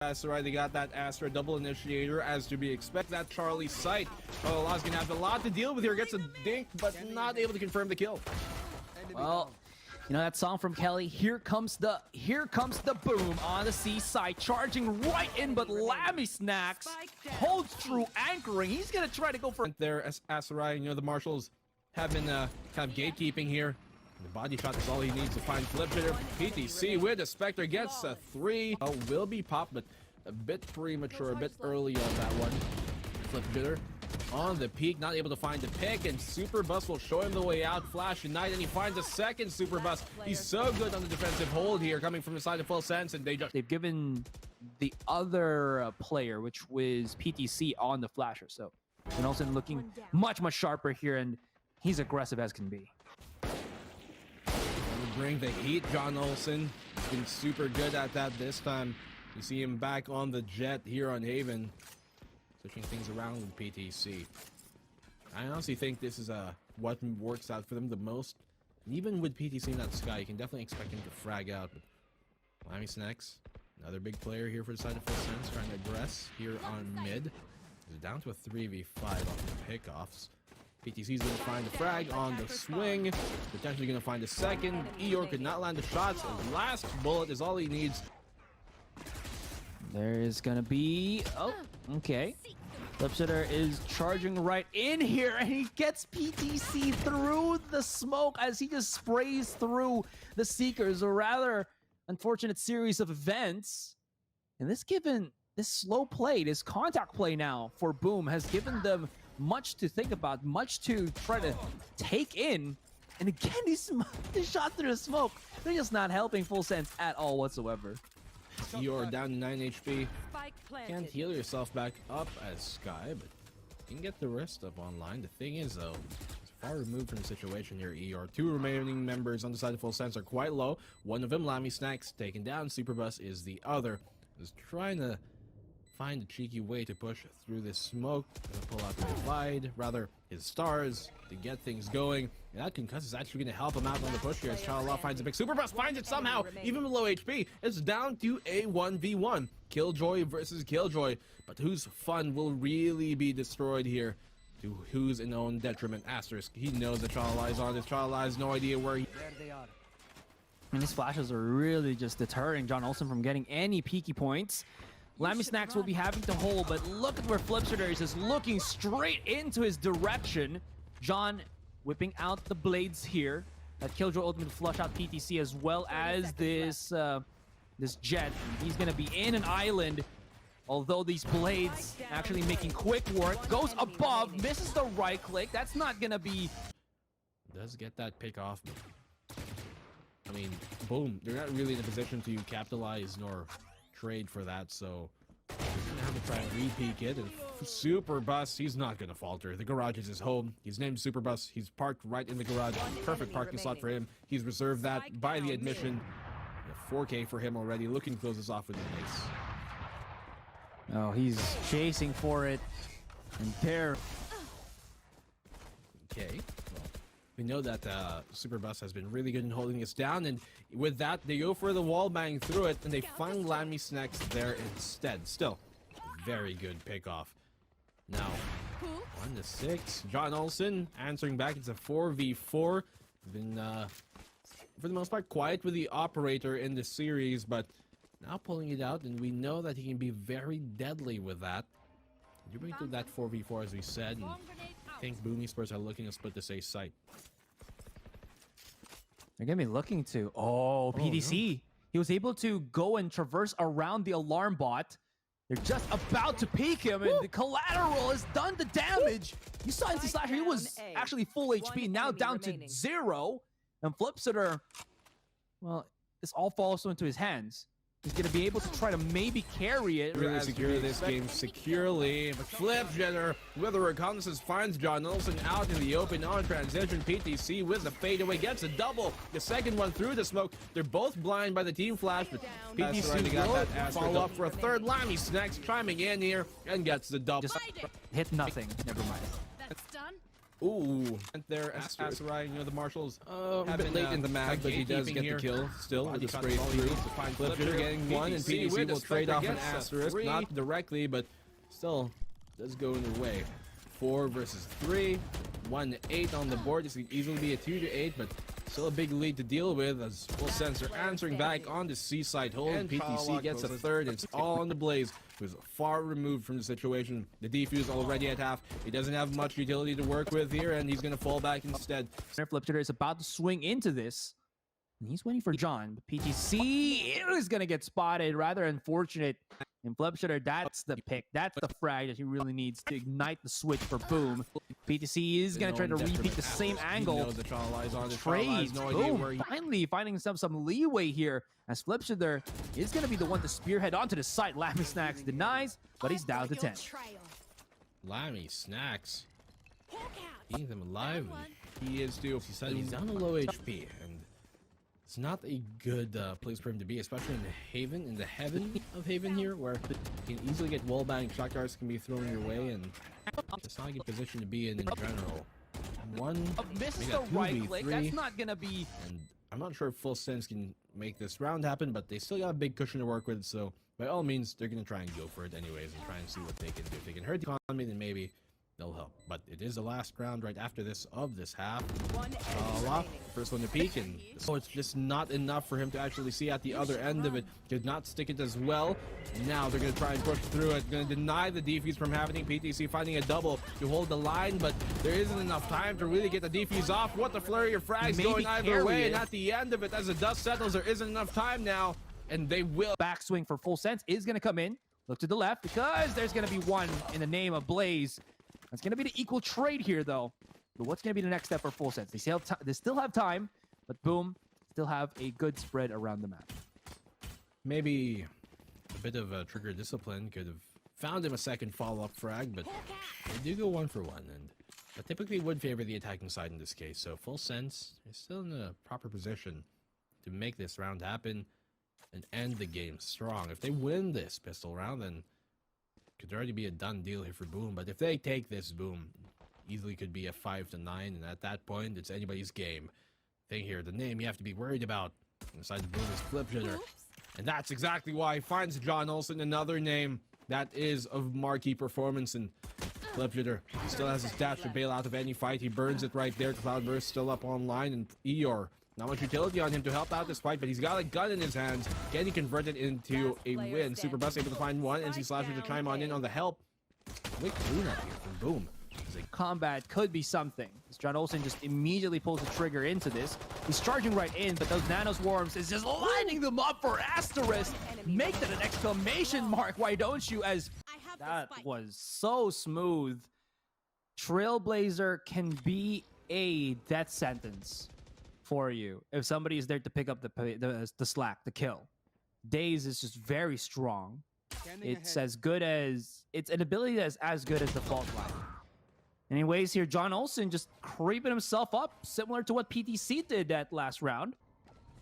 Right, they got that Astra double initiator as to be expected. That Charlie sight. Oh, Law's gonna have a lot to deal with here. Gets a dink, but not able to confirm the kill. Well, you know that song from Kelly, here comes the boom on the C side, charging right in, but Lammy Snacks holds true, anchoring. He's gonna try to go for there as Asarai. You know, the marshals have been kind of gatekeeping here. The body shot is all he needs to find Flip Jitter. PTC with the Spectre gets a 3. Oh, will be popped, but a bit premature, a bit early on that one. Flip Jitter on the peak, not able to find the pick, and Super Bus will show him the way out. Flash Ignite, and he finds a second Super Bus. He's so good on the defensive hold here, coming from the side of Full Sense, and they've given the other player, which was PTC, on the flasher. So, and also looking much sharper here, and he's aggressive as can be. Bring the heat. John Olsen has been super good at that this time. You see him back on the jet here on Haven, switching things around with PTC. I honestly think this is what works out for them the most. And even with PTC in that sky, you can definitely expect him to frag out. But Lammy Snacks, another big player here for the side of Full Sense, trying to aggress here on mid. He's down to a 3v5 on the pickoffs. PTC's going to find the frag on the swing. Potentially going to find a second. Eeyore could not land the shots. His last bullet is all he needs. There is going to be... Oh, okay. Flipsitter is charging right in here, and he gets PTC through the smoke as he just sprays through the Seekers. A rather unfortunate series of events. And this slow play, this contact play now for Boom has given them much to think about, much to try to take in. And again, these shots through the smoke, they're just not helping Full Sense at all whatsoever. You're down to 9 HP. Can't heal yourself back up as Sky, but you can get the rest up online. The thing is, though, it's far removed from the situation here, Eeyore. 2 remaining members on the side of Full Sense are quite low. One of them, Lammy Snacks, taken down. Superbus is the other. Is trying to find a cheeky way to push through this smoke. Gonna pull out the divide, rather his stars, to get things going. And that concuss is actually going to help him out on the push here as Chalala finds a big Super Bus, finds it somehow, even with low HP. It's down to a 1v1. Killjoy versus Killjoy. But whose fun will really be destroyed here? To whose own detriment? Asterisk. He knows that Chalala is on this. Chalala has no idea where he... There they are. And these flashes are really just deterring John Olsen from getting any peaky points. Lammy Snacks will be having to hold, but look at where Flipsitter is just looking straight into his direction. John whipping out the blades here. That Killjoy ultimate flush out PTC as well as this jet. He's going to be in an island, although these blades actually making quick work. Goes above, misses the right click. That's not going to be... Does get that pick off. I mean, Boom, they're not really in a position to capitalize nor trade for that, so he's gonna have to try and re-peek it. And Super Bus, he's not gonna falter. The garage is his home. He's named Super Bus. He's parked right in the garage. Perfect parking slot for him. He's reserved that by the admission. A 4K for him already. Looking to close this off with an ace. Oh, he's chasing for it. And there. Okay. Well, we know that Super Bus has been really good in holding us down, and with that, they go for the wall bang through it, and they find Lammy Snacks there instead. Still, very good pickoff. Now, 1-6. John Olsen answering back. It's a 4v4. Been, for the most part, quiet with the operator in the series, but now pulling it out, and we know that he can be very deadly with that. You're going to that 4v4, as we said, and I think boomesport are looking to split this ace site. They're going to be looking to... Oh, PTC. No. He was able to go and traverse around the alarm bot. They're just about to peek him, and the collateral has done the damage. You saw NC Slasher, he was actually full HP, now down to 0. And Flipsitter, well, this all falls into his hands. He's going to be able to try to maybe carry it. Really secure this game securely. But Flip Jitter with a reconnaissance finds John Olsen out in the open on transition. PTC with the fadeaway gets a double. The second one through the smoke. They're both blind by the team flash, but PTC got that follow up for a third. Lammy Snacks chiming in here and gets the double. Just hit nothing. Never mind. That's done. Ooh, and there Asteroid, the marshals a bit late in the match, but he does get the kill still with the spray through. Flipshooter getting one, and PTC will trade off an Asterisk, not directly, but still does go in their way. 4 versus 3, 1-8 on the board. This could easily be a 2-8, but still a big lead to deal with as fullsense are answering back on the seaside hold. And PTC gets a third. It's all on the Blaze, who's far removed from the situation. The defuse already at half. He doesn't have much utility to work with here, and he's going to fall back instead. Flipshooter is about to swing into this. And he's waiting for John, but PTC is going to get spotted. Rather unfortunate. And Flipshooter, that's the pick. That's the frag that he really needs to ignite the switch for Boom. PTC is going to try to repeat the same angle. Trades. Boom. Finally finding himself some leeway here as Flipshooter is going to be the one to spearhead onto the site. Lammy Snacks denies, but he's down to 10. Lammy Snacks. Eating them alive. He is too. He said he's down to low HP, and it's not a good place for him to be, especially in the Haven, in the heaven of Haven here, where you can easily get wallbang, shot guards can be thrown your way, and it's not a good position to be in general. Misses the right click. That's not gonna be. And I'm not sure if fullsense can make this round happen, but they still got a big cushion to work with, so by all means, they're gonna try and go for it anyways and try and see what they can do. If they can hurt the economy, then maybe they'll help. But it is the last round right after this of this half. First one to peek, and so it's just not enough for him to actually see at the other end of it. Did not stick it as well. Now they're going to try and push through it. Going to deny the defuse from happening. PTC finding a double to hold the line, but there isn't enough time to really get the defuse off. What the flurry of frags going either way, and at the end of it, as the dust settles, there isn't enough time now, and they will. Backswing for fullsense is going to come in. Look to the left because there's going to be one in the name of Blaze. That's going to be the equal trade here, though. But what's going to be the next step for fullsense? They still have time, but Boom still have a good spread around the map. Maybe a bit of a trigger discipline could have found him a second follow-up frag, but they do go 1 for 1, and that typically would favor the attacking side in this case. So fullsense is still in a proper position to make this round happen and end the game strong. If they win this pistol round, then could already be a done deal here for Boom, but if they take this, Boom easily could be a 5-9, and at that point, it's anybody's game. Thing here, the name you have to be worried about inside the Boom is Flipshooter, and that's exactly why he finds John Olsen another name that is of marquee performance. And Flipshooter, he still has his dash to bail out of any fight. He burns it right there. Cloudburst still up online, and Eeyore, not much utility on him to help out this fight, but he's got a gun in his hands. Getting converted into a win. Super Bus able to find one. NC Slasher to chime on in on the help. Quick clean up here from Boom. Combat could be something. John Olsen just immediately pulls the trigger into this. He's charging right in, but those Nano Swarms is just lining them up for Asterisk. Make that an exclamation mark, why don't you? As that was so smooth. Trailblazer can be a death sentence for you if somebody is there to pick up the slack, the kill. Daze is just very strong. It's as good as, it's an ability that's as good as the fault line. Anyways, here John Olsen just creeping himself up, similar to what PTC did that last round.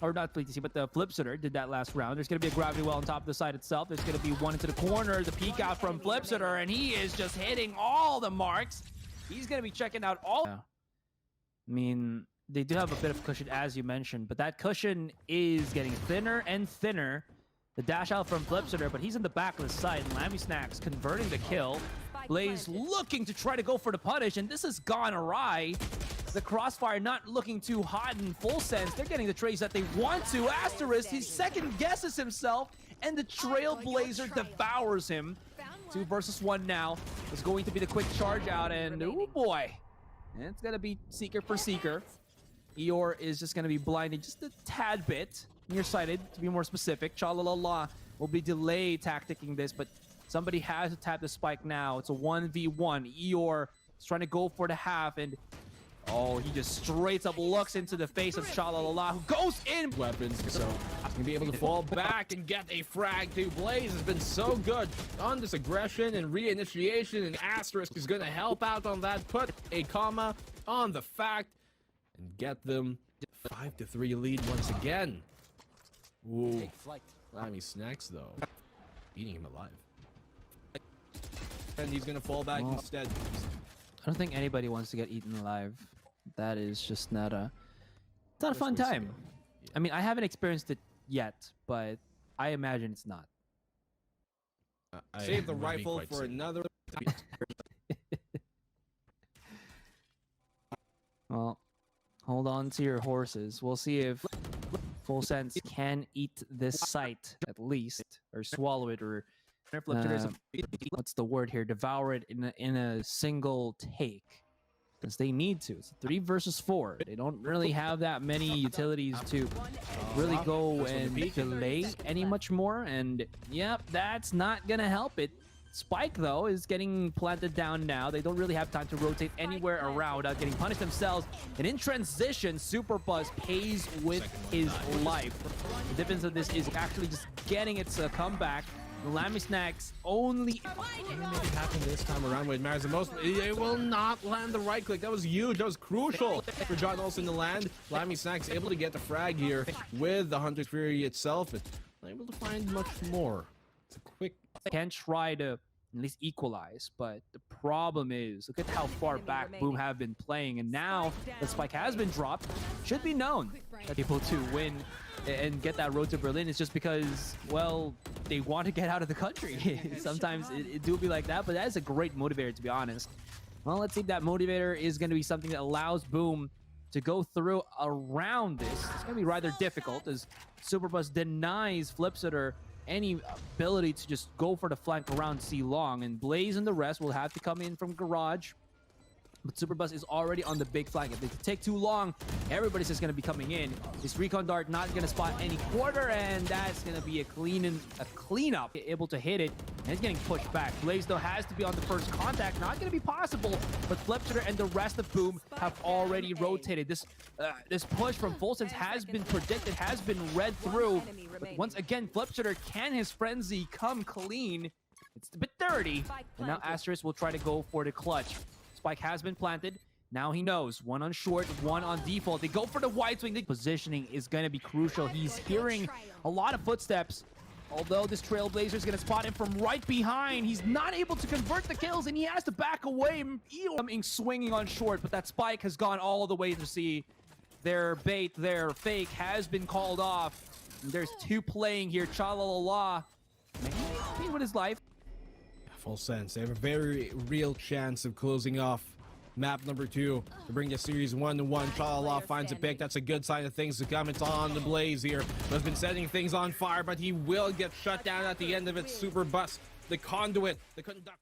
Or not PTC, but the Flipshooter did that last round. There's going to be a gravity well on top of the side itself. There's going to be one into the corner, the peek out from Flipshooter, and he is just hitting all the marks. He's going to be checking out all. I mean, they do have a bit of cushion, as you mentioned, but that cushion is getting thinner and thinner. The dash out from Flipshooter, but he's in the back of the site, and Lammy Snacks converting the kill. Blaze looking to try to go for the punish, and this has gone awry. The crossfire not looking too hot in fullsense. They're getting the trades that they want to. Asterisk, he second guesses himself, and the Trailblazer devours him. 2 versus 1 now. It's going to be the quick charge out, and oh boy. And it's gonna be Seeker for Seeker. Eeyore is just gonna be blinded just a tad bit. Nearsighted, to be more specific. Cha-la-la-la will be delay tacticking this, but somebody has to tap the spike now. It's a 1v1. Eeyore is trying to go for the half, and oh, he just straight up looks into the face of Cha-la-la-la, who goes in. Weapons, so he's gonna be able to fall back and get a frag too. Blaze has been so good on this aggression and reinitiation, and Asterisk is gonna help out on that. Put a comma on the fact and get them 5-3 lead once again. Ooh, Lammy Snacks though, eating him alive. And he's gonna fall back instead. I don't think anybody wants to get eaten alive. That is just not a fun time. I mean, I haven't experienced it yet, but I imagine it's not. Save the rifle for another. Well, hold on to your horses. We'll see if fullsense can eat this site at least, or swallow it, or what's the word here? Devour it in a single take, because they need to. It's 3 versus 4. They don't really have that many utilities to really go and delay any much more. And yep, that's not gonna help it. Spike, though, is getting planted down now. They don't really have time to rotate anywhere around without getting punished themselves. And in transition, Superbuzz pays with his life. The difference of this is actually just getting its comeback. The Lammy Snacks only... Can make it happen this time around when it matters the most? It will not land the right click. That was huge. That was crucial for John Olsen to land. Lammy Snacks able to get the frag here with the Hunter's Fury itself. And able to find much more. It's a quick... Can try to at least equalize, but the problem is, look at how far back Boom have been playing, and now the Spike has been dropped. Should be known that people to win and get that road to Berlin is just because, well, they want to get out of the country. Sometimes it do be like that, but that is a great motivator, to be honest. Well, let's see if that motivator is going to be something that allows Boom to go through around this. It's going to be rather difficult as Superbuzz denies Flipsitter any ability to just go for the flank around C long, and Blaze and the rest will have to come in from garage. But Superbuzz is already on the big flank. If they take too long, everybody's just going to be coming in. This recon dart not going to spot any quarter, and that's going to be a cleanup. Able to hit it, and it's getting pushed back. Blaze, though, has to be on the first contact. Not going to be possible, but Flipsitter and the rest of Boom have already rotated. This push from fullsense has been predicted, has been read through. But once again, Flipsitter, can his frenzy come clean? It's a bit dirty. And now Asterisk will try to go for the clutch. Spike has been planted. Now he knows. 1 on short, 1 on default. They go for the wide swing. The positioning is going to be crucial. He's hearing a lot of footsteps. Although this Trailblazer is going to spot him from right behind. He's not able to convert the kills, and he has to back away. Coming swinging on short, but that Spike has gone all the way to see. Their bait, their fake has been called off. And there's 2 playing here. Cha-la-la-la. Maybe with his life. fullsense. They have a very real chance of closing off map number 2 to bring the series 1-1. Cha-la-la finds a pick. That's a good sign of things to come. It's on the Blaze here. Has been setting things on fire, but he will get shut down at the end of it. Superbuzz, the conduit, the conductor.